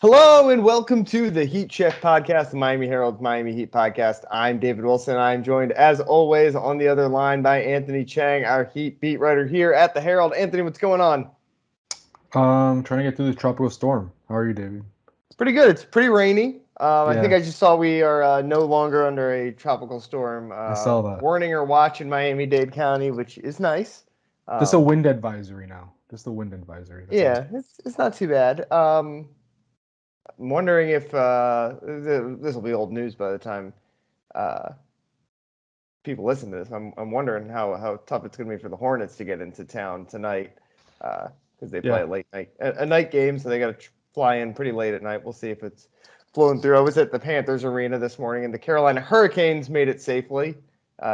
Hello and welcome to the Heat Check podcast, the Miami Herald's Miami Heat podcast. I'm David Wilson. I'm joined, as always, on the other line by Anthony Chiang, our Heat beat writer here at the Herald. Anthony, what's going on? Trying to get through the tropical storm. How are you, David? It's pretty good. It's pretty rainy. I think Yeah, I just saw we are no longer under a tropical storm I saw that. warning or watch in Miami-Dade County, which is nice. Just a wind advisory now. Just a wind advisory. That's Yeah, it's not too bad. I'm wondering if this will be old news by the time uh, people listen to this. I'm wondering how tough it's going to be for the Hornets to get into town tonight because they play Yeah. a late night a night game, so they got to fly in pretty late at night. We'll see if it's flowing through. I was at the Panthers arena this morning, and the Carolina Hurricanes made it safely,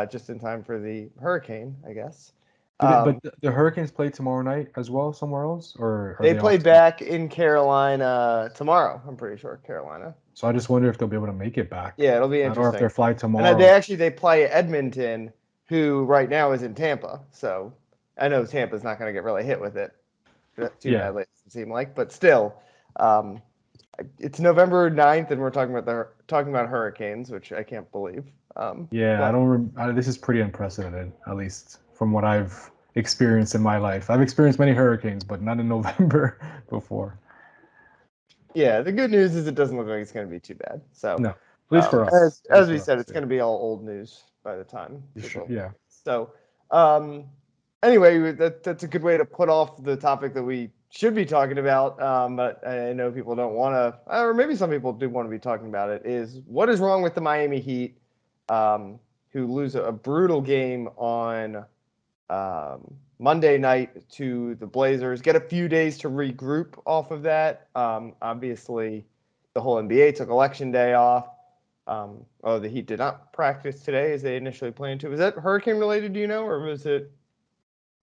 just in time for the hurricane, I guess. But the Hurricanes play tomorrow night as well somewhere else, or are They they play off? back in Carolina tomorrow. I'm pretty sure Carolina. So I just wonder if they'll be able to make it back. Yeah, it'll be Or if interesting. they fly And tomorrow. they play Edmonton, who right now is in Tampa. So I know Tampa's not going to get really hit with it too Yeah. badly, it doesn't seem like. But still, um, it's November 9th, and we're talking about hurricanes, which I can't believe. Yeah, I But don't. This is pretty unprecedented, at least from what I've experienced in my life. I've experienced many hurricanes, but not in November before. yeah, the good news is it doesn't look like it's going to be too bad. So No, at least for us. At as least we for said, us, it's going to be all old news by the time people. yeah. So, anyway, that's a good way to put off the topic that we should be talking about. But I know people don't want to, or maybe some people do want to be talking about it. Is what is wrong with the Miami Heat, who lose a brutal game on Monday night to the Blazers? Get a few days to regroup off of that. Obviously, the whole NBA took Election Day off. The Heat did not practice today as they initially planned to. Was that hurricane related, do you know, or was it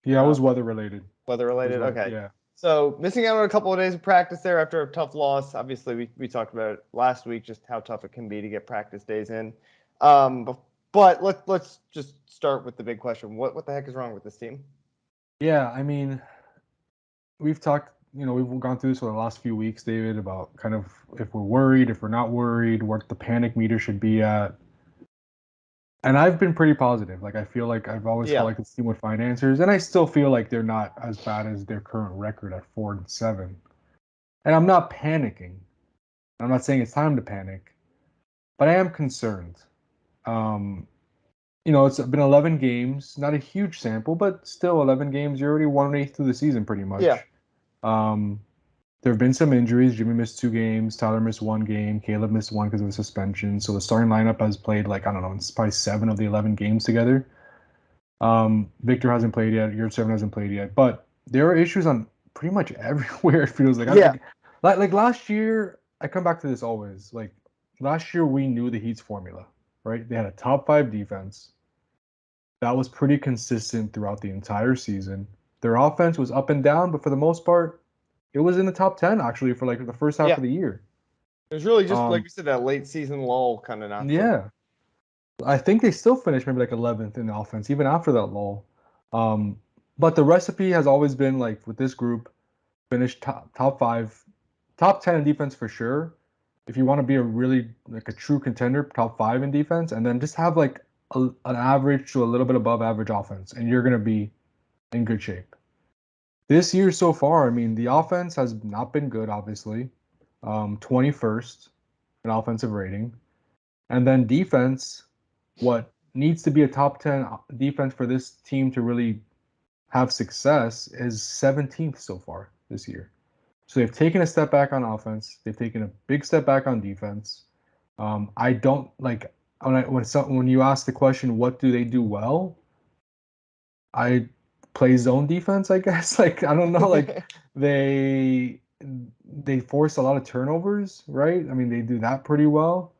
Yeah, it was weather related. weather related? Okay. Yeah. So missing out on a couple of days of practice there after a tough loss. Obviously, we talked about it last week, just how tough it can be to get practice days in. But let's just start with the big question. What the heck is wrong with this team? Yeah, I mean, we've talked, we've gone through this for the last few weeks, David, about kind of if we're worried, if we're not worried, what the panic meter should be at. And I've been pretty positive. Like, I feel like I've always felt like this team would find answers, and I still feel like they're not as bad as their current record at 4-7. And I'm not panicking. I'm not saying it's time to panic, but I am concerned. It's been 11 games, not a huge sample, but still 11 games. You're already 1/8 through the season, pretty much. Yeah. There have been some injuries. Jimmy missed 2 games. Tyler missed 1 game. Caleb missed 1 because of a suspension. So the starting lineup has played it's probably 7 of the 11 games together. Victor hasn't played yet. Yurtseven hasn't played yet. But there are issues on pretty much everywhere, it feels like. Yeah. Like last year, I come back to this always. Like last year, we knew the Heat's formula, right? They had a top 5 defense. That was pretty consistent throughout the entire season. Their offense was up and down, but for the most part, it was in the top 10 actually for like the first half of the year. It was really just like we said, that late season lull kind of not. Yeah. I think they still finished maybe like 11th in the offense even after that lull. But the recipe has always been like with this group, finish top 5, top 10 in defense for sure. If you want to be a really like a true contender, top 5 in defense, and then just have like an average to a little bit above average offense, and you're gonna be in good shape. This year so far, I mean, the offense has not been good, obviously. 21st in offensive rating. And then defense, what needs to be a top 10 defense for this team to really have success is 17th so far this year. So they've taken a step back on offense. They've taken a big step back on defense. I don't like when you ask the question, what do they do well? I play zone defense, I guess. Like I don't know, like they force a lot of turnovers, right? I mean, they do that pretty well.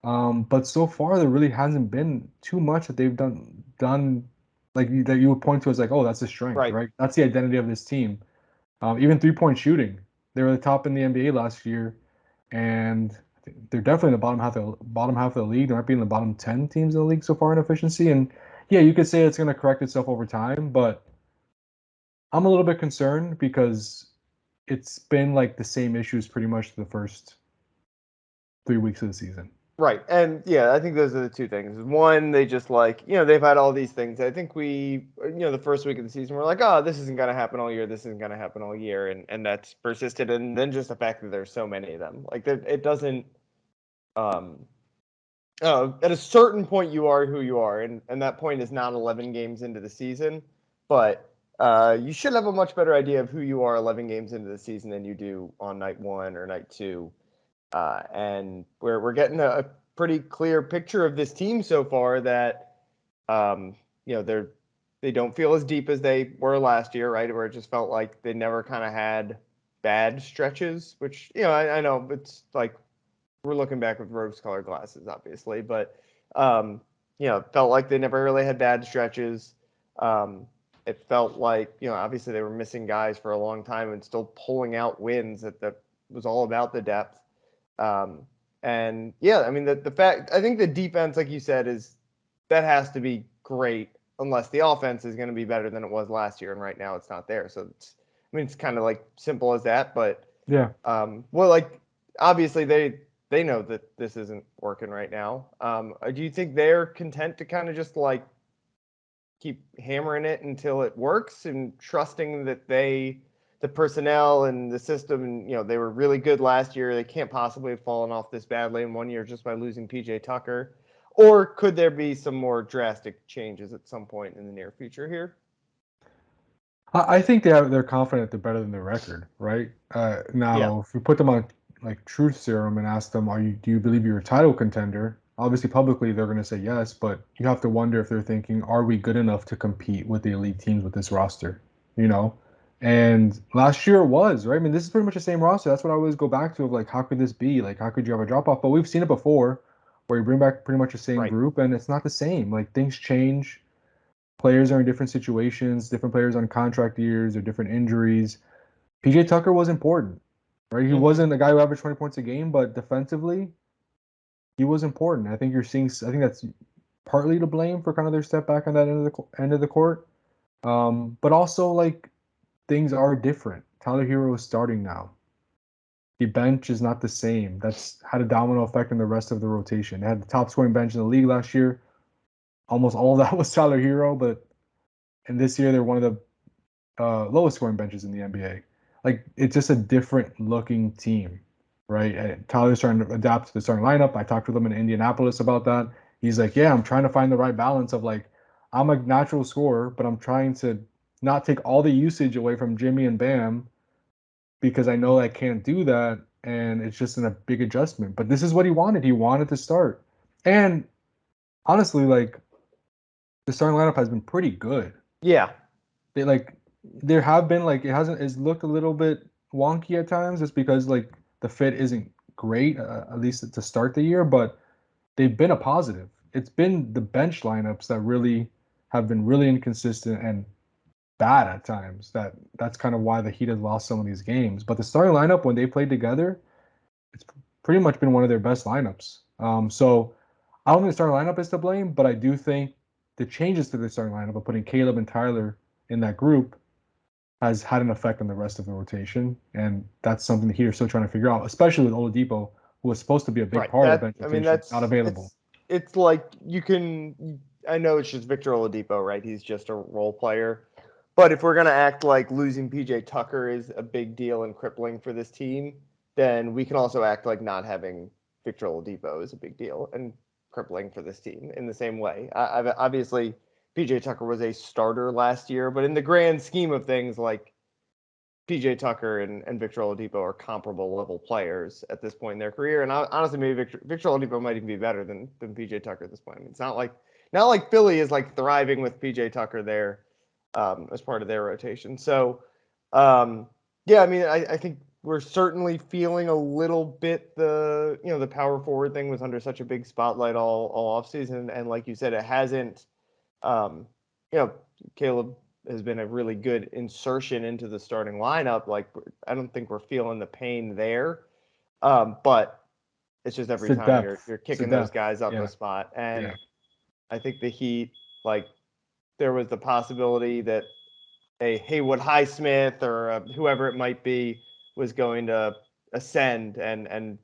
But so far there really hasn't been too much that they've done like that you would point to as like, oh, that's a strength, right? That's the identity of this team. Even 3-point shooting, they were the top in the NBA last year, and they're definitely in the bottom half of the league. They might be in the bottom 10 teams in the league so far in efficiency. And yeah, you could say it's going to correct itself over time, but I'm a little bit concerned because it's been like the same issues pretty much the first 3 weeks of the season. Right. And yeah, I think those are the two things. One, they just like, they've had all these things. I think the first week of the season, we're like, oh, this isn't going to happen all year. This isn't going to happen all year. And that's persisted. And then just the fact that there's so many of them. Like, it doesn't, at a certain point, you are who you are. And that point is not 11 games into the season. But you should have a much better idea of who you are 11 games into the season than you do on night one or night two. And we're getting a pretty clear picture of this team so far that they don't feel as deep as they were last year, right? Where it just felt like they never kind of had bad stretches, which I know it's like we're looking back with rose-colored glasses, obviously, but it felt like they never really had bad stretches. It felt like obviously they were missing guys for a long time and still pulling out wins that was all about the depth. And yeah, I mean, the fact, I think the defense, like you said, that has to be great unless the offense is going to be better than it was last year. And right now it's not there. So it's kind of like simple as that, but yeah. Well, like obviously they know that this isn't working right now. Do you think they're content to kind of just like keep hammering it until it works and trusting that the personnel and the system, and they were really good last year. They can't possibly have fallen off this badly in 1 year just by losing PJ Tucker. Or could there be some more drastic changes at some point in the near future here? I think they're confident they're better than their record, right? Yeah. Now, if we put them on like truth serum and ask them, do you believe you're a title contender? Obviously, publicly they're going to say yes, but you have to wonder if they're thinking, are we good enough to compete with the elite teams with this roster? You know, and last year it was, right? I mean, this is pretty much the same roster. That's what I always go back to of like, how could this be? Like, how could you have a drop off? But we've seen it before, where you bring back pretty much the same Right. group, and it's not the same. Like things change. Players are in different situations, different players on contract years or different injuries. PJ Tucker was important, right? He Mm-hmm. wasn't a guy who averaged 20 points a game, but defensively, he was important. I think I think that's partly to blame for kind of their step back on that end of the court. But also like things are different. Tyler Hero is starting now. The bench is not the same. That's had a domino effect on the rest of the rotation. They had the top scoring bench in the league last year. Almost all of that was Tyler Hero, but and this year they're one of the lowest scoring benches in the NBA. Like it's just a different looking team, right? And Tyler's trying to adapt to the starting lineup. I talked with him in Indianapolis about that. He's like, yeah, I'm trying to find the right balance of like, I'm a natural scorer, but I'm trying to not take all the usage away from Jimmy and Bam because I know I can't do that. And it's just a big adjustment. But this is what he wanted. He wanted to start. And honestly, like the starting lineup has been pretty good. Yeah. They like there have been like it's looked a little bit wonky at times just because like the fit isn't great at least to start the year, but they've been a positive. It's been the bench lineups that really have been really inconsistent and bad at times. That's kind of why the Heat has lost some of these games. But the starting lineup when they played together, it's pretty much been one of their best lineups. So I don't think the starting lineup is to blame, but I do think the changes to the starting lineup of putting Caleb and Tyler in that group has had an effect on the rest of the rotation, and that's something the Heat are still trying to figure out, especially with Oladipo, who was supposed to be a big Right. part of the bench I mean, rotation, not available. it's like I know it's just Victor Oladipo, right? He's just a role player. But if we're going to act like losing PJ Tucker is a big deal and crippling for this team, then we can also act like not having Victor Oladipo is a big deal and crippling for this team in the same way. Obviously, PJ Tucker was a starter last year, but in the grand scheme of things, like PJ Tucker and Victor Oladipo are comparable level players at this point in their career. And honestly, maybe Victor Oladipo might even be better than PJ Tucker at this point. I mean, it's not like Philly is like thriving with PJ Tucker there as part of their rotation. So yeah, I mean, I think we're certainly feeling a little bit the power forward thing was under such a big spotlight all offseason. And like you said, it hasn't um, Caleb has been a really good insertion into the starting lineup. Like, I don't think we're feeling the pain there. But it's just It's every the time depth. you're It's the kicking those depth. guys up a Yeah. spot. Yeah. And I think the Heat, like, there was the possibility that a Haywood Highsmith or whoever it might be was going to ascend, and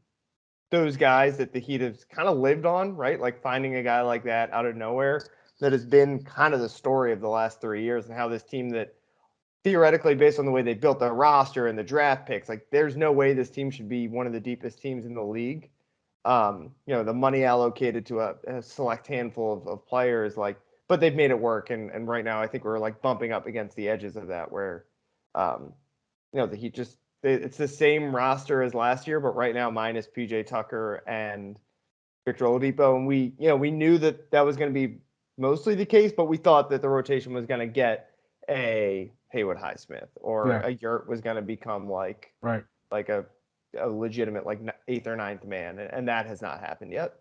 those guys that the Heat have kind of lived on, right? Like finding a guy like that out of nowhere that has been kind of the story of the last 3 years, and how this team that theoretically, based on the way they built their roster and the draft picks, like there's no way this team should be one of the deepest teams in the league. The money allocated to a select handful of players, like, but they've made it work. And right now, I think we're like bumping up against the edges of that, where, the Heat it's the same roster as last year, but right now minus PJ Tucker and Victor Oladipo, and we knew that was going to be mostly the case, but we thought that the rotation was going to get a Haywood Highsmith, or a Yurt was going to become like a legitimate like 8th or 9th man, and that has not happened yet.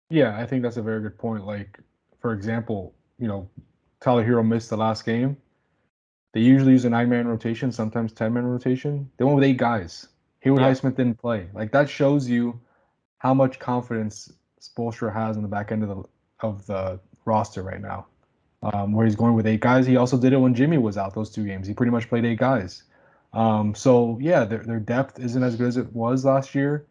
Yeah, I think that's a very good point. Like, for example, Tyler Hero missed the last game. They usually use a 9-man rotation, sometimes 10-man rotation. They went with 8 guys. Haywood Highsmith didn't play. Like, that shows you how much confidence Spoelstra has in the back end of the roster right now, where he's going with 8 guys. He also did it when Jimmy was out those 2 games. He pretty much played 8 guys. So yeah, their depth isn't as good as it was last year.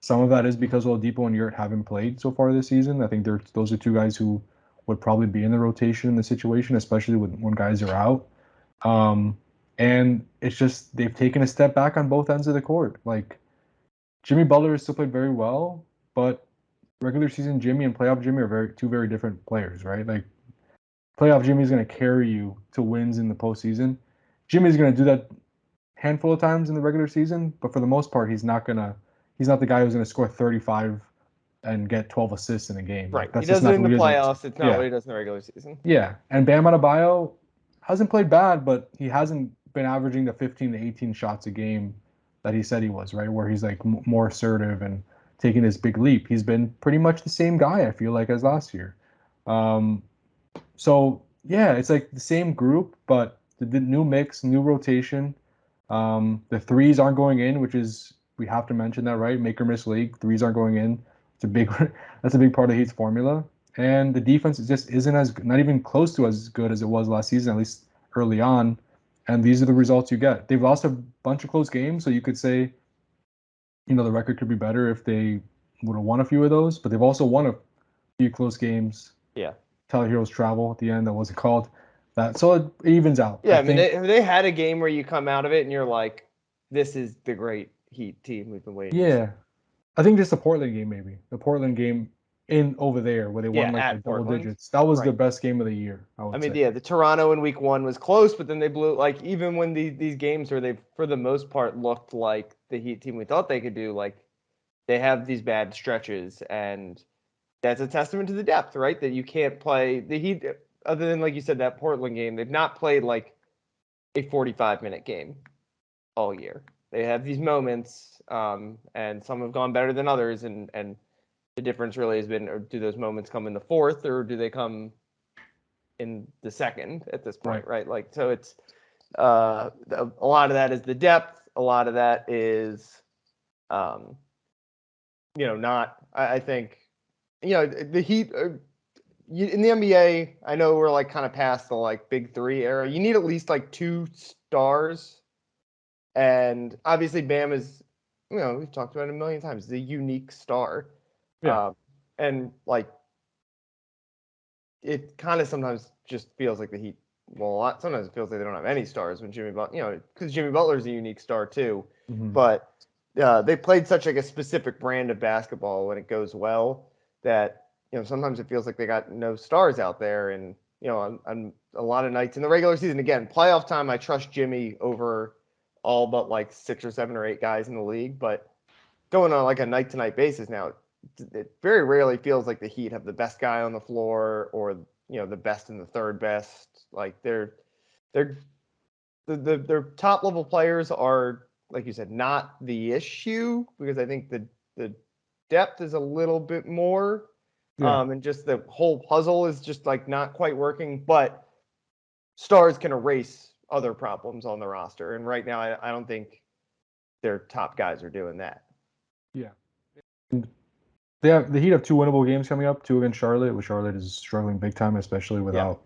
Some of that is because Oladipo and Yurt haven't played so far this season. I think those are 2 guys who would probably be in the rotation in the situation, especially when guys are out. And it's just they've taken a step back on both ends of the court. Like, Jimmy Butler has still played very well, but regular season Jimmy and playoff Jimmy are two very different players, right? Like, playoff Jimmy is going to carry you to wins in the postseason. Jimmy's going to do that handful of times in the regular season, but for the most part, he's not the guy who's going to score 35 and get 12 assists in a game. Right. That's he does just it in the playoffs. It's not what he does in the regular season. Yeah. And Bam Adebayo hasn't played bad, but he hasn't been averaging the 15 to 18 shots a game that he said he was, right? Where he's like more assertive and taking this big leap. He's been pretty much the same guy, I feel like, as last year. So yeah, it's like the same group, but the new mix, new rotation. The threes aren't going in, which is, we have to mention that, right? Make or miss league, threes aren't going in. That's a big part of Heat's formula. And the defense just isn't not even close to as good as it was last season, at least early on. And these are the results you get. They've lost a bunch of close games, so you could say, the record could be better if they would have won a few of those, but they've also won a few close games. Yeah. Tyler Hero's travel at the end, that wasn't called. So it evens out. Yeah, I mean, they had a game where you come out of it and you're like, this is the great Heat team we've been waiting for. I think just the Portland game, maybe. The Portland game in over there where they won like double digits. That was the best game of the year, I would say. Yeah, the Toronto in week 1 was close, but then they blew, like, even when these games where they, for the most part, looked like the Heat team we thought they could do, like, they have these bad stretches, and that's a testament to the depth, right? That you can't play the Heat, other than, like you said, that Portland game, they've not played like a 45-minute game all year. They have these moments, and some have gone better than others, and the difference really has been, or do those moments come in the fourth, or do they come in the second at this point, right? Like, so it's a lot of that is the depth. A lot of that is, not. I think, the Heat in the NBA. I know we're like kind of past the like big 3 era. You need at least like 2 stars, and obviously Bam is, we've talked about it a million times, the unique star. Yeah. And like, it kind of sometimes just feels like the Heat. Well, sometimes it feels like they don't have any stars when Jimmy Butler, because Jimmy Butler's a unique star too. Mm-hmm. But they played such like a specific brand of basketball when it goes well that sometimes it feels like they got no stars out there. And on a lot of nights in the regular season, again, playoff time, I trust Jimmy over all but like 6 or 7 or 8 guys in the league. But going on like a night to night basis now, it very rarely feels like the Heat have the best guy on the floor, or the best and the third best. Like, their top level players are, like you said, not the issue, because I think the depth is a little bit more, and just the whole puzzle is just like not quite working. But stars can erase other problems on the roster, and right now I don't think their top guys are doing that. Yeah. The Heat have 2 winnable games coming up, 2 against Charlotte, which Charlotte is struggling big time, especially without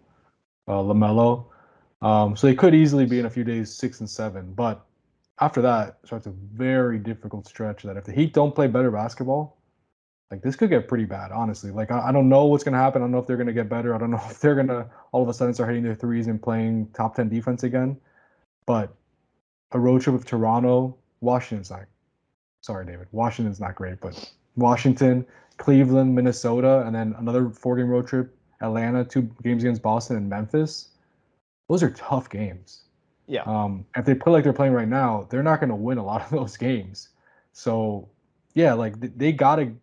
LaMelo. So they could easily be in a few days 6 and 7. But after that starts a very difficult stretch that if the Heat don't play better basketball, like this could get pretty bad, honestly. Like I don't know what's gonna happen. I don't know if they're gonna get better. I don't know if they're gonna all of a sudden start hitting their threes and playing top 10 defense again. But a road trip with Toronto, Washington's not. Sorry, David. Washington's not great, but Washington, Cleveland, Minnesota, and then another 4-game road trip. Atlanta, 2 games against Boston and Memphis. Those are tough games. Yeah. If they play like they're playing right now, they're not going to win a lot of those games. So, yeah, like they got to,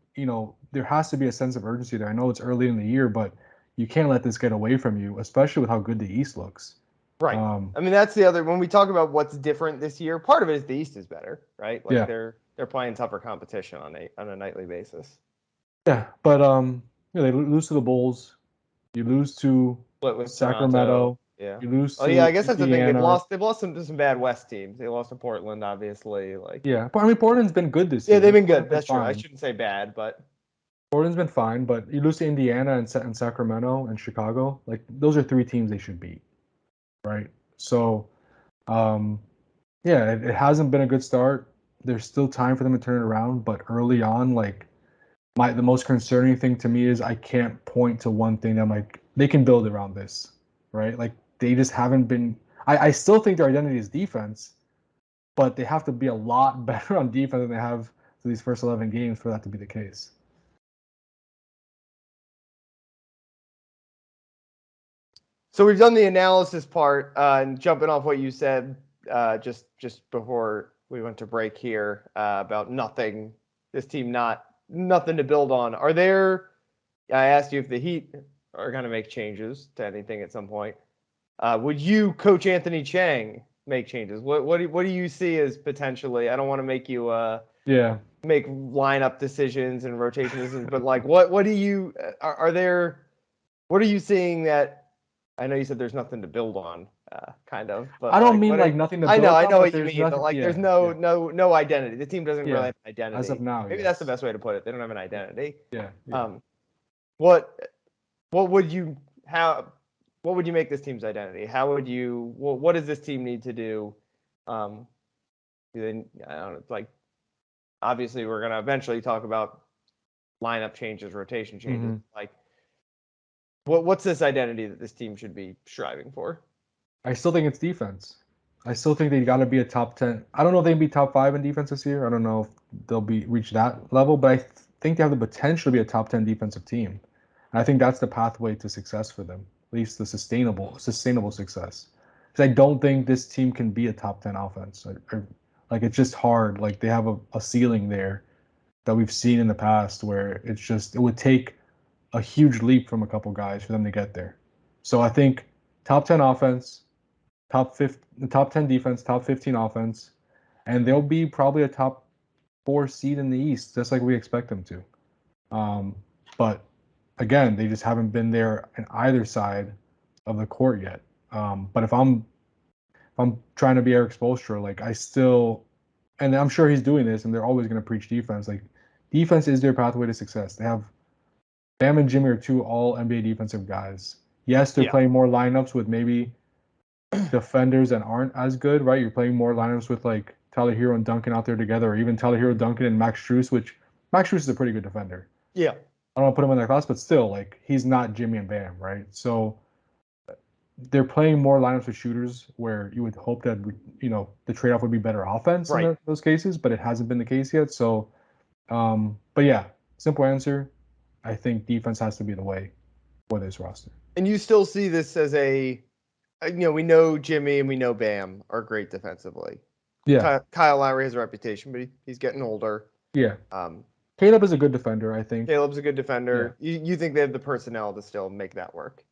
there has to be a sense of urgency there. I know it's early in the year, but you can't let this get away from you, especially with how good the East looks. Right. I mean, that's the other, when we talk about what's different this year, part of it is the East is better, right? Like they're playing tougher competition on a nightly basis. Yeah, but they lose to the Bulls. You lose to Sacramento. Toronto. Yeah. You lose to Oh yeah, I guess that's the thing. Indiana. They've lost to some bad West teams. They lost to Portland, obviously. Yeah, but I mean Portland's been good this year. Yeah, they've been good. That's true. I shouldn't say bad, but Portland's been fine. But you lose to Indiana and Sacramento and Chicago. Like those are 3 teams they should beat, right? So, yeah, it hasn't been a good start. There's still time for them to turn it around, but early on, like the most concerning thing to me is I can't point to one thing that like they can build around this, right? Like they just haven't been. I still think their identity is defense, but they have to be a lot better on defense than they have for these first 11 games for that to be the case. So we've done the analysis part, and jumping off what you said just before we went to break here about nothing, this team nothing to build on. Are there? I asked you if the Heat are going to make changes to anything at some point. Would you, Coach Anthony Chiang, make changes? What do you see as potentially? I don't want to make you make lineup decisions and rotation decisions, but like what do you are there? What are you seeing that? I know you said there's nothing to build on, kind of. But I don't mean like nothing to build on. I know what you you mean, but like there's no identity. The team doesn't really have an identity. As of now, maybe that's the best way to put it. They don't have an identity. Yeah. What would you what would you make this team's identity? How would you? What does this team need to do? I don't know. Like obviously, we're gonna eventually talk about lineup changes, rotation changes. Like what's this identity that this team should be striving for? I still think it's defense. I still think they got to be a top 10. I don't know if they'd be top 5 in defense this year. I don't know if they'll reach that level, but I think they have the potential to be a top 10 defensive team. And I think that's the pathway to success for them, at least the sustainable success. Because I don't think this team can be a top 10 offense. Like it's just hard. Like they have a ceiling there that we've seen in the past where it would take a huge leap from a couple guys for them to get there. So I think top 10 offense, top 10 defense, top 15 offense, and they'll be probably a top 4 seed in the East, just like we expect them to. But again, they just haven't been there on either side of the court yet. But if I'm trying to be Eric Spoelstra, like I still, and I'm sure he's doing this, and they're always going to preach defense. Like defense is their pathway to success. They have Bam and Jimmy are 2 all NBA defensive guys. Yes, they're playing more lineups with maybe defenders that aren't as good, right? You're playing more lineups with like Tyler Hero and Duncan out there together, or even Tyler Hero, Duncan, and Max Strus, which Max Strus is a pretty good defender. Yeah. I don't want to put him in that class, but still, like he's not Jimmy and Bam, right? So they're playing more lineups with shooters where you would hope that the trade-off would be better offense in those cases, but it hasn't been the case yet. So, but yeah, simple answer. I think defense has to be the way for this roster. And you still see this as we know Jimmy and we know Bam are great defensively. Yeah. Kyle Lowry has a reputation, but he's getting older. Yeah. Caleb is a good defender, I think. Caleb's a good defender. Yeah. You think they have the personnel to still make that work?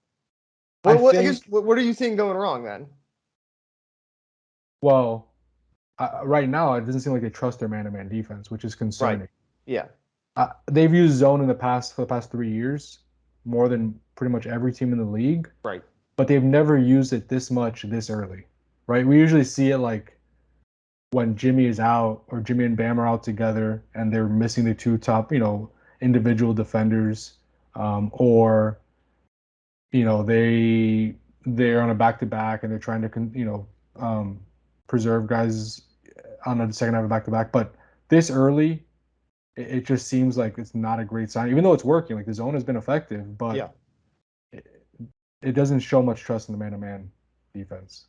What are you seeing going wrong then? Well, right now it doesn't seem like they trust their man-to-man defense, which is concerning. Right. Yeah. They've used zone for the past 3 years, more than pretty much every team in the league. Right. But they've never used it this much this early, right? We usually see it like when Jimmy is out or Jimmy and Bam are out together and they're missing the 2 top, individual defenders, or they're on a back-to-back and they're trying to preserve guys' on the second half of back-to-back. But this early, it just seems like it's not a great sign, even though it's working. Like the zone has been effective, but it doesn't show much trust in the man-to-man defense.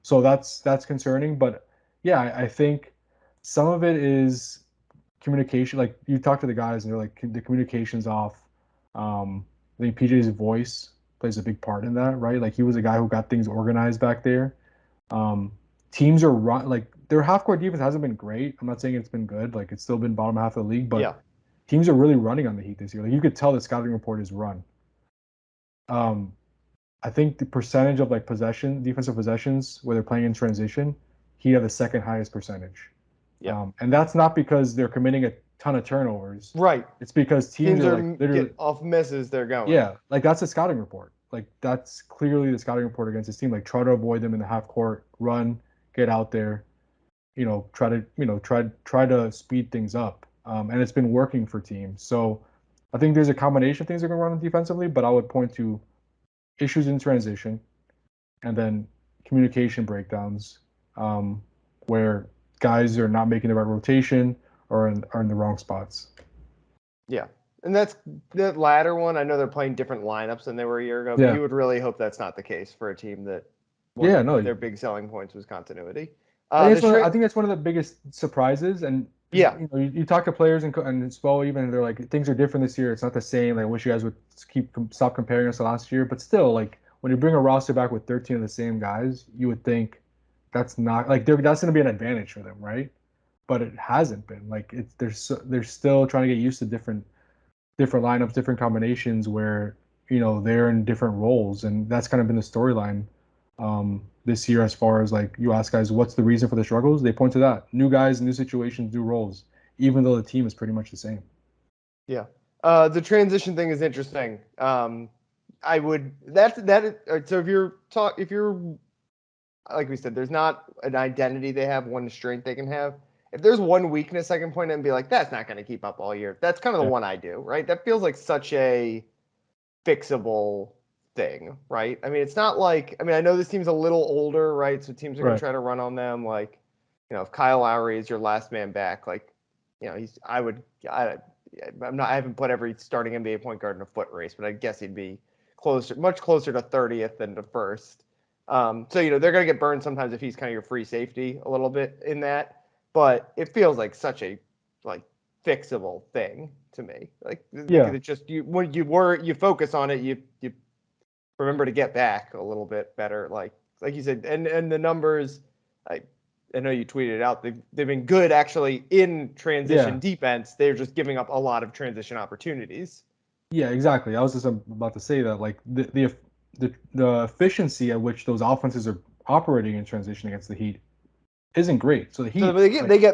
So that's concerning. But yeah, I think some of it is communication. Like you talk to the guys and they're like the communication's off. I think PJ's voice plays a big part in that, right? Like he was a guy who got things organized back there. Um, Teams are like their half-court defense hasn't been great. I'm not saying it's been good. Like it's still been bottom half of the league, but teams are really running on the Heat this year. Like you could tell the scouting report is run. I think the percentage of like defensive possessions where they're playing in transition, he had the second highest percentage. And that's not because they're committing a ton of turnovers. Right. It's because teams are like literally get off misses, they're going. Yeah, like that's a scouting report. Like that's clearly the scouting report against this team. Like try to avoid them in the half court, run, get out there, try to speed things up. And it's been working for teams. So I think there's a combination of things they're going to run defensively, but I would point to issues in transition and then communication breakdowns where guys are not making the right rotation or are in the wrong spots. Yeah. And that's the latter one. I know they're playing different lineups than they were a year ago, but you would really hope that's not the case for a team that their big selling points was continuity. I think that's one of the biggest surprises. And you talk to players and Spo even, and they're like, things are different this year. It's not the same. Like, I wish you guys would stop comparing us to last year. But still, like when you bring a roster back with 13 of the same guys, you would think that's not like that's going to be an advantage for them, right? But it hasn't been. Like they're still trying to get used to different lineups, different combinations where they're in different roles, and that's kind of been the storyline this year. As far as like you ask guys, what's the reason for the struggles? They point to that: new guys, new situations, new roles, even though the team is pretty much the same. Yeah, the transition thing is interesting. I would so if you're like we said, there's not an identity they have, one strength they can have. If there's one weakness I can point at and be like, that's not going to keep up all year, that's kind of the one I do, right? That feels like such a fixable thing, right? I mean, it's not like, I know this team's a little older, right? So teams are going to try to run on them. Like, if Kyle Lowry is your last man back, like, I haven't put every starting NBA point guard in a foot race, but I guess he'd be much closer to 30th than to first. So, they're going to get burned sometimes if he's kind of your free safety a little bit in that. But it feels like such a fixable thing to me. Like it's just when you focus on it, you remember to get back a little bit better. Like you said, and the numbers. I know you tweeted it out. They've been good actually in transition defense. They're just giving up a lot of transition opportunities. Yeah, exactly. I was just about to say that like the efficiency at which those offenses are operating in transition against the Heat isn't great. So the Heat,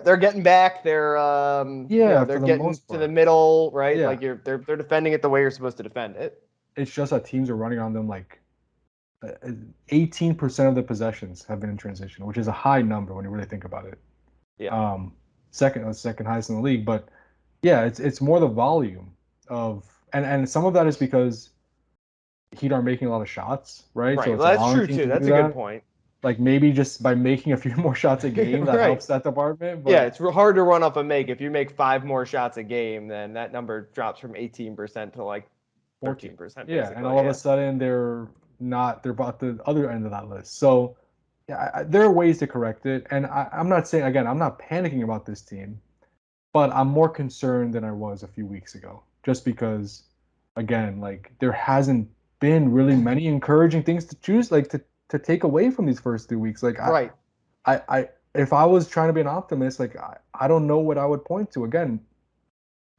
they're getting back. They're they're getting to the middle, right? Yeah. Like they're defending it the way you're supposed to defend it. It's just that teams are running on them like 18% of the possessions have been in transition, which is a high number when you really think about it. Yeah. Second highest in the league, but yeah, it's more the volume of and some of that is because Heat are making a lot of shots, right? Right. So that's true too. That's a good point. Like maybe just by making a few more shots a game that helps that department. But yeah, it's hard to run up a make. If you make 5 more shots a game, then that number drops from 18% to like 13%. Yeah, and all of a sudden they're about the other end of that list. So yeah, there are ways to correct it. And I'm not saying, again, I'm not panicking about this team, but I'm more concerned than I was a few weeks ago. Just because, again, like there hasn't been really many encouraging things to choose, like to take away from these first 2 weeks. Like I if I was trying to be an optimist, like I don't know what I would point to. Again,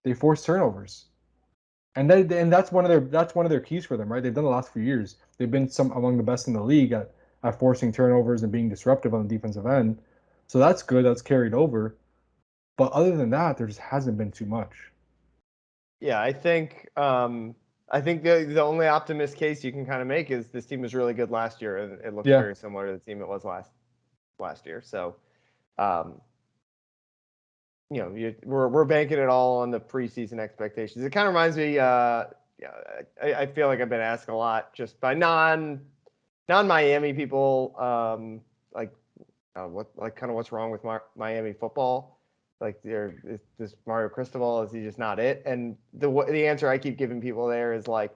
they force turnovers. And that's one of their keys for them, right? They've done the last few years. They've been among the best in the league at forcing turnovers and being disruptive on the defensive end. So that's good. That's carried over. But other than that, there just hasn't been too much. Yeah, I think the only optimist case you can kind of make is this team was really good last year, and it looks very similar to the team it was last year. So, we're banking it all on the preseason expectations. It kind of reminds me. I feel like I've been asked a lot just by non-Miami people, like what's wrong with Miami football? Like, is this Mario Cristobal? Is he just not it? And the answer I keep giving people there is like,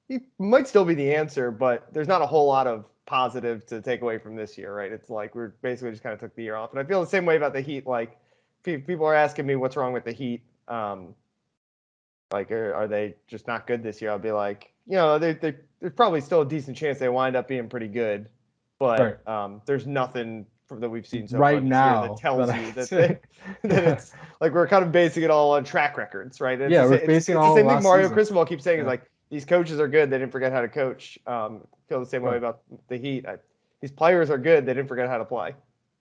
he might still be the answer, but there's not a whole lot of positive to take away from this year, right? It's like we're basically just kind of took the year off, and I feel the same way about the Heat. Like, people are asking me what's wrong with the Heat. Like, are they just not good this year? I'll be like, there's probably still a decent chance they wind up being pretty good, but there's nothing that we've seen so far right this year that now tells that you that say. that it's like we're kind of basing it all on track records, right? And Yeah, we're basing it it's the all on same thing last Mario season. Cristobal keeps saying is Yeah. like these coaches are good, they didn't forget how to coach. Feel the same way Right. about the Heat. These players are good, they didn't forget how to play.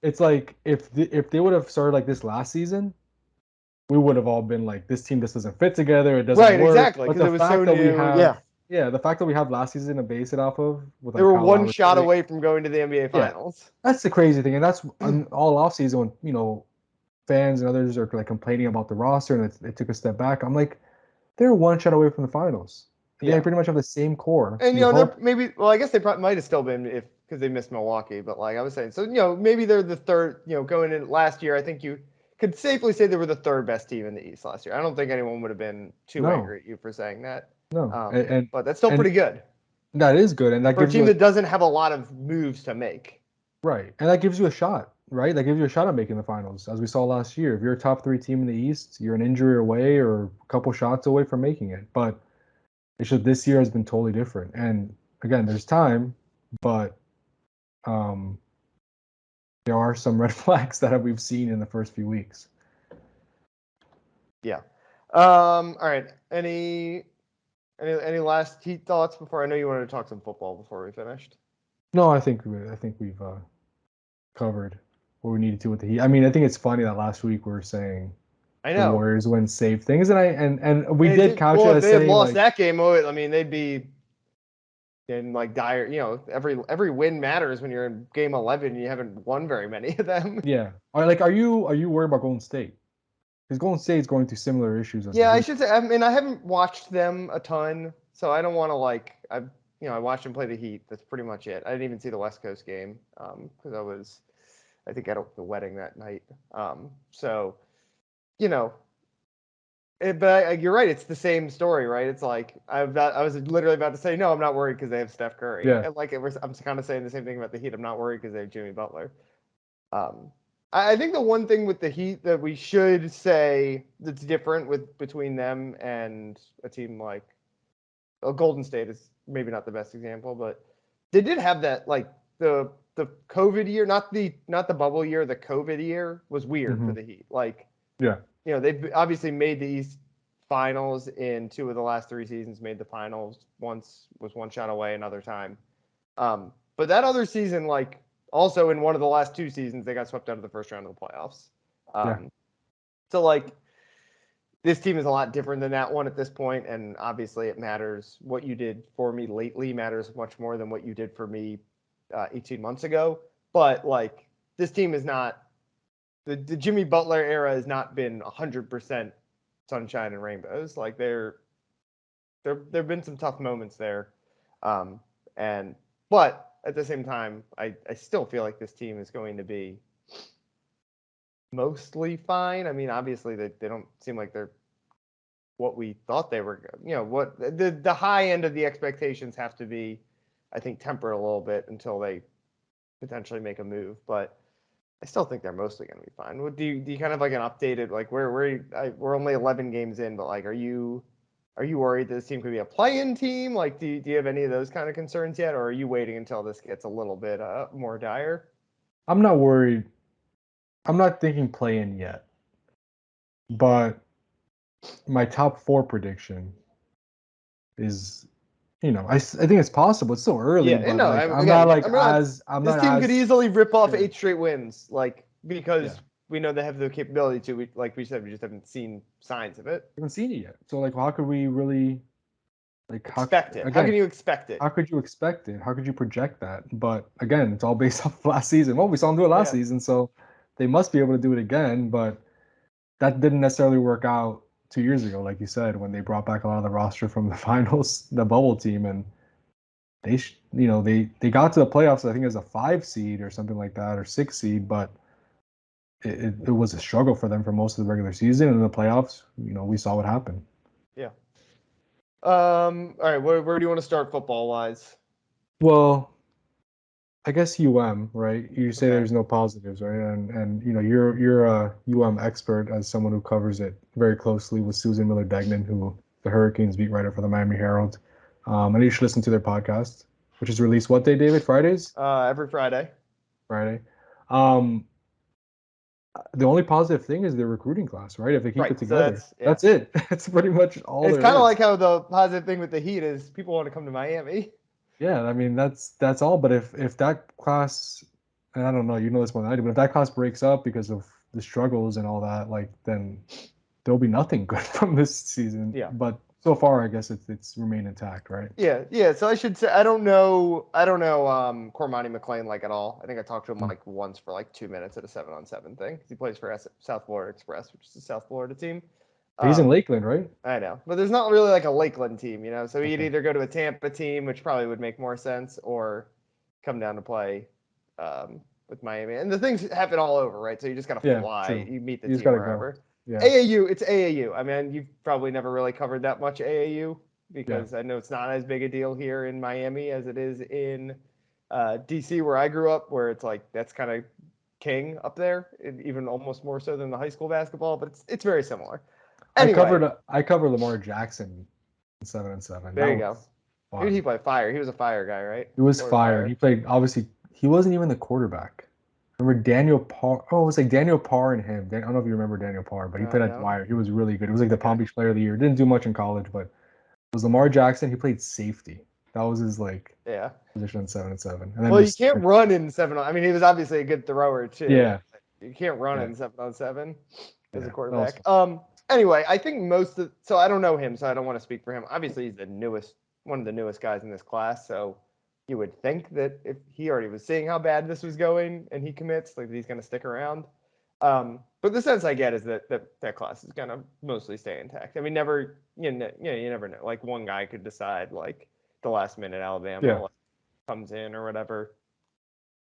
It's like if they would have started like this last season, we would have all been like, this team just doesn't fit together, it doesn't Right, work. exactly, But because the it was so fact that we new. have, Yeah, the fact that we have last season to base it off of with they like were Kyle one Lowry shot leaving, away from going to the NBA yeah, Finals. that's the crazy thing, and that's all off season when fans and others are like complaining about the roster and it took a step back. I'm like, they're one shot away from the finals. They Yeah. pretty much have the same core. And You they're hope, maybe, well, I guess they probably might have still been if because they missed Milwaukee, but like I was saying, so maybe they're the third. Going in last year, I think you could safely say they were the third best team in the East last year. I don't think anyone would have been too no, angry at you for saying that. no, and But that's still and pretty good that is good, and that for a gives team you a that doesn't have a lot of moves to make. right, and that gives you a shot, right? That gives you a shot at making the finals, as we saw last year. If you're a top three team in the East, you're an injury away or a couple shots away from making it. But it's just this year has been totally different. And again, there's time, but um, there are some red flags that we've seen in the first few weeks. Yeah. All right. Any last Heat thoughts before? I know you wanted to talk some football before we finished. No, I think we've covered what we needed to with the Heat. I mean, I think it's funny that last week we were saying I the know. Warriors win save things, and we did couch Well, it if as they had saying lost like, that game, I mean, they'd be in like dire. Every win matters when you're in game 11 and you haven't won very many of them. yeah, are you worried about Golden State? Because Golden State's going through similar issues as the Yeah, I Heat. should say. I mean, I haven't watched them a ton, so I don't want to I watched them play the Heat. That's pretty much it. I didn't even see the West Coast game because I think, at the wedding that night. So you know, but you're right. It's the same story, right? It's like I was literally about to say, no, I'm not worried because they have Steph Curry. Yeah, And I'm kind of saying the same thing about the Heat. I'm not worried because they have Jimmy Butler. Um, I think the one thing with the Heat that we should say that's different between them and a team like Golden State is maybe not the best example, but they did have that like the COVID year, not the bubble year, the COVID year was weird for the Heat. Like yeah, they've obviously made the East Finals in 2 of the last 3 seasons, made the finals. Once was one shot away another time. But that other season, like also in one of the last 2 seasons, they got swept out of the first round of the playoffs. yeah. So like this team is a lot different than that one at this point, and obviously it matters. What you did for me lately matters much more than what you did for me 18 months ago. But like this team is not the Jimmy Butler era has not been 100% sunshine and rainbows. Like there've been some tough moments there, and but at the same time, I still feel like this team is going to be mostly fine. I mean, obviously they don't seem like they're what we thought they were. What the high end of the expectations have to be, I think, tempered a little bit until they potentially make a move, but. I still think they're mostly going to be fine. Do you kind of like an updated like we're only 11 games in, but like are you worried that this team could be a play-in team? Like do you have any of those kind of concerns yet, or are you waiting until this gets a little bit more dire? I'm not worried. I'm not thinking play in yet, but my top four prediction is, I think it's possible. It's still early, Yeah, but no. like I'm This not team could as easily rip off sure. 8 straight wins, like Yeah, because we know they have the capability to. Like we said, we just haven't seen signs of it. I haven't seen it yet. So like, how could we really like Expect it. How can again? you expect it? How could you expect it? How could you project that? But again, it's all based off of last season. Well, we saw them do it last Yeah. season, so they must be able to do it again. But that didn't necessarily work out 2 years ago, like you said, when they brought back a lot of the roster from the finals, the bubble team, and they got to the playoffs, I think, as a 5 seed or something like that, or 6 seed, but it was a struggle for them for most of the regular season. And in the playoffs, we saw what happened. Yeah. All right. Where do you want to start football wise? Well, I guess right? You say Okay. there's no positives, right? And you're a expert as someone who covers it very closely with Susan Miller-Degnan, who the Hurricanes beat writer for the Miami Herald. And you should listen to their podcast, which is released what day, David? Fridays? Every Friday. Friday. Um, the only positive thing is their recruiting class, right? If they keep Right. it So together, yeah. that's it. That's pretty much all It's there kind of is. like how the positive thing with the Heat is people want to come to Miami. Yeah, I mean that's all. But if that class, and I don't know, you know this more than I do, but if that class breaks up because of the struggles and all that, like then there'll be nothing good from this season. Yeah. But so far, I guess it's remained intact, right? Yeah. So I should say I don't know Cormani McLean like at all. I think I talked to him like once for like 2 minutes at a 7-on-7 thing. He plays for South Florida Express, which is a South Florida team. He's in Um, Lakeland, right? I know, but there's not really like a Lakeland team, So he'd Okay. either go to a Tampa team, which probably would make more sense, or come down to play with Miami. And the things happen all over, right? So you just gotta Yeah, fly. true. You meet the You just team gotta go. wherever. Yeah, AAU, it's AAU. I mean, you've probably never really covered that much AAU yeah, because I know it's not as big a deal here in Miami as it is in DC, where I grew up, where it's like that's kind of king up there, even almost more so than the high school basketball. But it's very similar. Anyway, I covered Lamar Jackson in 7-on-7. there That you go. was Who did he fun. play? Fire. He was a fire guy, right? He was Florida fired. He Fire. played, obviously, he wasn't even the quarterback. Remember Daniel Parr? Oh, it was like Daniel Parr and him. I don't know if you remember Daniel Parr, but he played at No. Dwyer. He was really good. He was like the Okay. Palm Beach Player of the Year. Didn't do much in college, but it was Lamar Jackson. He played safety. That was his like Yeah. position in 7-on-7. And then Well, you just can't run in 7 on. I mean, he was obviously a good thrower too. yeah, You can't run yeah, in 7-on-7 as a yeah. That was quarterback. fun. Anyway, I think most of so I don't know him, so I don't want to speak for him. Obviously, he's one of the newest guys in this class. So you would think that if he already was seeing how bad this was going and he commits, like he's going to stick around. But the sense I get is that class is going to mostly stay intact. I mean, you never know. Like one guy could decide like the last minute Yeah, Alabama comes in or whatever.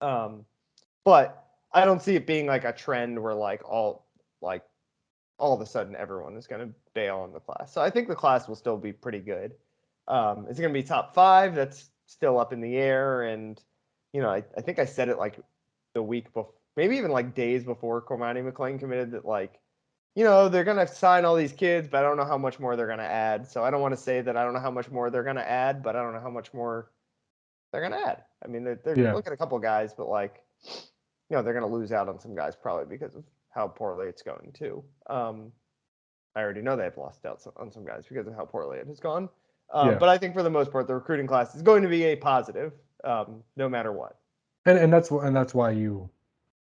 But I don't see it being like a trend where like all of a sudden everyone is going to bail on the class. So I think the class will still be pretty good. It's going to be top 5. That's still up in the air. And, I think I said it like the week before, maybe even like days before Cormani McLean committed that like, they're going to sign all these kids, but I don't know how much more they're going to add. So I don't want to say that I don't know how much more they're going to add, but I don't know how much more they're going to add. I mean, they're yeah, looking at a couple guys, but like, they're going to lose out on some guys probably because of how poorly it's going too. I already know they've lost out on some guys because of how poorly it has gone. yeah. But I think for the most part, the recruiting class is going to be a positive, no matter what. And that's why you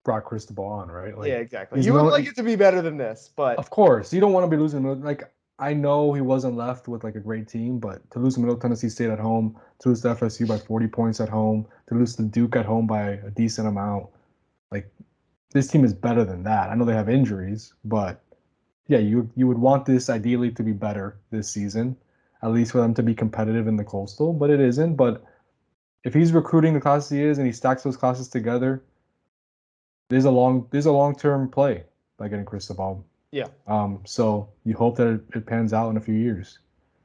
brought Cristobal on, right? Yeah, Like exactly. he's You would no. like it to be better than this, but Of course, you don't want to be losing. Like I know he wasn't left with like a great team, but to lose to Middle Tennessee State at home, to lose to FSU by 40 points at home, to lose to Duke at home by a decent amount, like this team is better than that. I know they have injuries, but yeah, you would want this ideally to be better this season, at least for them to be competitive in the Coastal, but it isn't. But if he's recruiting the classes he is and he stacks those classes together, there's a long-term play by getting Cristobal. yeah, So you hope that it pans out in a few years.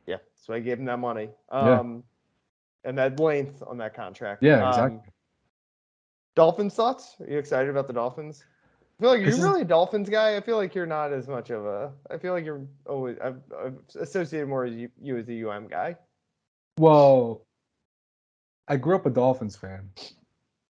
yeah. So I gave him that money, Yeah, and that length on that contract. yeah, exactly. Dolphins thoughts? Are you excited about the Dolphins? I feel like This you're is really a Dolphins guy. I feel like you're not as much of a. I feel like you're always. I've associated more as you as a guy. well, I grew up a Dolphins fan,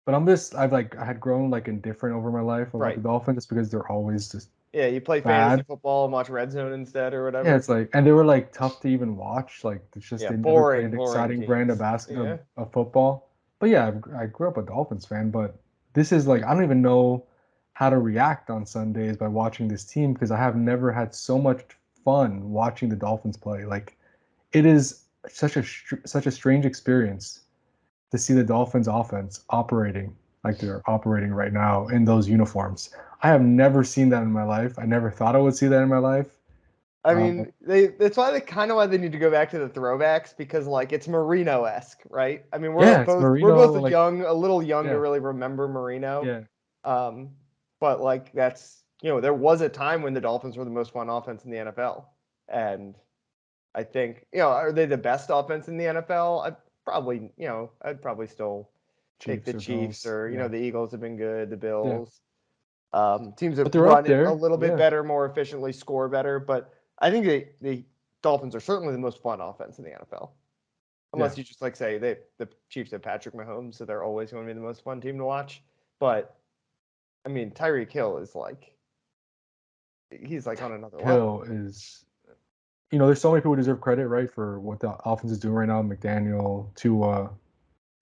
but I had grown like indifferent over my life about Right. the Dolphins just because they're always just Yeah, you play fantasy bad. football and watch Red Zone instead or Yeah, whatever. it's like, and they were like tough to even watch. Like it's just Yeah, they never played an boring exciting brand of teams. basketball, Yeah. of football. But yeah, I grew up a Dolphins fan, but this is like I don't even know how to react on Sundays by watching this team because I have never had so much fun watching the Dolphins play. Like it is such a strange experience to see the Dolphins offense operating like they're operating right now in those uniforms. I have never seen that in my life. I never thought I would see that in my life. I mean, that's why why they need to go back to the throwbacks because like it's Marino-esque, right? I mean, Yeah, it's we're Marino. both Like, a little young to yeah, really remember Marino. yeah, Um, but like that's there was a time when the Dolphins were the most fun offense in the NFL, and I think are they the best offense in the NFL? I'd probably still take Chiefs the or Chiefs Bills. or Yeah, the Eagles have been good, the yeah, Bills. Teams that but they're up run it a there. little bit Yeah, better, more efficiently, score better. But I think the Dolphins are certainly the most fun offense in the NFL. yeah. Unless you just like say the Chiefs have Patrick Mahomes, so they're always going to be the most fun team to watch. But I mean, Tyreek Hill is like he's like on another level. Hill is. There's so many people who deserve credit, right, for what the offense is doing right now. McDaniel, Tua,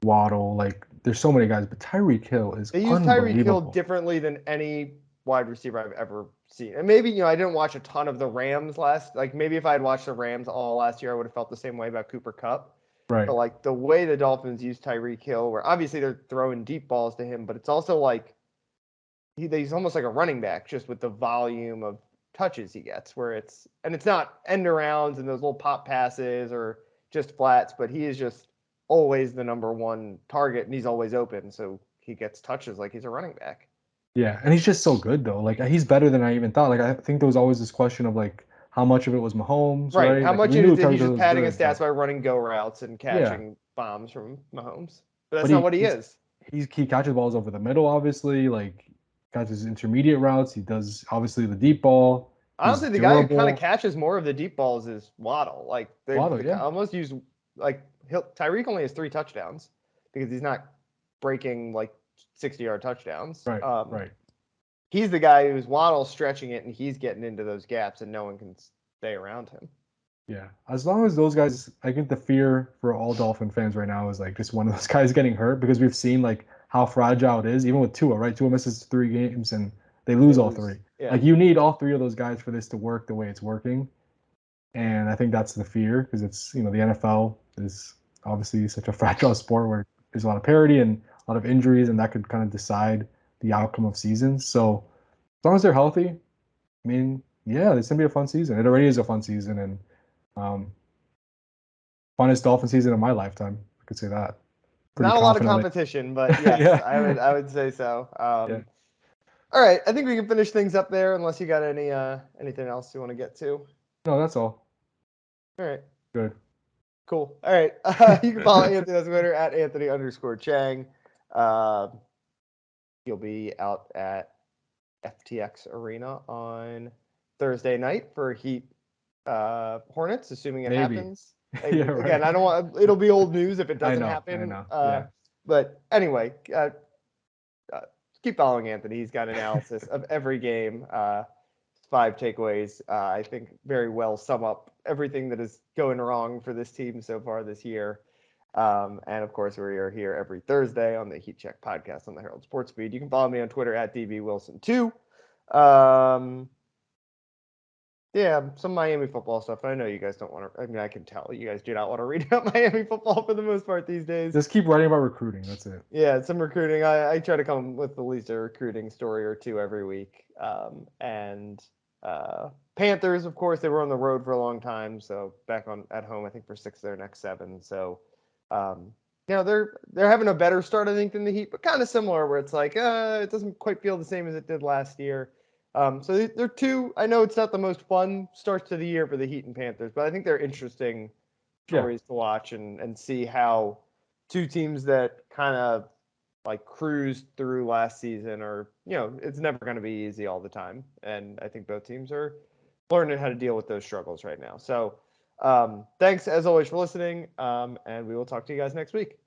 Waddle, like there's so many guys, but Tyreek Hill is They use Tyreek Hill unbelievable. differently than any wide receiver I've ever seen. And maybe, I didn't watch a ton of the Rams maybe if I had watched the Rams all last year, I would have felt the same way about Cooper Kupp. Right. But like the way the Dolphins use Tyreek Hill, where obviously they're throwing deep balls to him, but it's also like he's almost like a running back just with the volume of touches he gets, it's not end arounds and those little pop passes or just flats, but he is just always the number one target and he's always open. So he gets touches like he's a running back. Yeah, and he's just so good though. Like he's better than I even thought. Like I think there was always this question of like how much of it was Mahomes, Right. right? How Like much we is knew it? Tyreek He's Hill just was padding his good, stats but by running go routes and yeah, catching bombs from Mahomes. But that's but not he what he he's is. he catches balls over the middle, obviously. Like catches intermediate routes. He does obviously the deep ball. He's Honestly, the guy who kind of durable. catches more of the deep balls is Waddle. Like Waddle, they yeah, almost use like Tyreek only has 3 touchdowns because he's not breaking like 60-yard touchdowns. right, right. He's the guy who's Waddle stretching it and he's getting into those gaps and no one can stay around him. Yeah, as long as those guys, I think the fear for all Dolphin fans right now is like just one of those guys getting hurt because we've seen like how fragile it is, even with Tua, right? Tua misses 3 games and they They lose all lose. three. Yeah. Like you need all three of those guys for this to work the way it's working, and I think that's the fear because it's the NFL is obviously such a fragile sport where there's a lot of parity and a lot of injuries, and that could kind of decide the outcome of seasons. So as long as they're healthy, I mean, yeah, it's gonna be a fun season. It already is a fun season, and um, funnest Dolphin season of my lifetime. I could say that pretty Not a lot of confidently. competition, but yes, Yeah, I would say so. yeah. All right, I think we can finish things up there unless you got anything else you want to get to. No, that's all. All right. Good. Cool. All right. You can follow Anthony on Twitter at Anthony_Chang. Uh, he'll be out at FTX Arena on Thursday night for Heat Hornets, assuming it Maybe. happens. Yeah, Again, right. I don't want it'll be old news if it I doesn't know. I happen. know. Yeah. But anyway, uh, keep following Anthony. He's got analysis of every game. 5 takeaways, I think, very well sum up everything that is going wrong for this team so far this year. And of course, we are here every Thursday on the Heat Check podcast on the Herald Sports Feed. You can follow me on Twitter at DBWilson2. Yeah, some Miami football stuff. I know you guys don't want to. I mean, I can tell you guys do not want to read about Miami football for the most part these days. Just keep writing about recruiting. That's it. Yeah, some recruiting. I try to come with at least a recruiting story or two every week. And Panthers, of course, they were on the road for a long time, so back on at home, I think for 6 of their next 7. So, they're having a better start, I think, than the Heat, but kind of similar, where it's like it doesn't quite feel the same as it did last year. So they're two. I know it's not the most fun starts to the year for the Heat and Panthers, but I think they're interesting Yeah. stories to watch and see how two teams that kind of like cruised through last season or it's never going to be easy all the time, and I think both teams are learning how to deal with those struggles right now. So thanks as always for listening, and we will talk to you guys next week.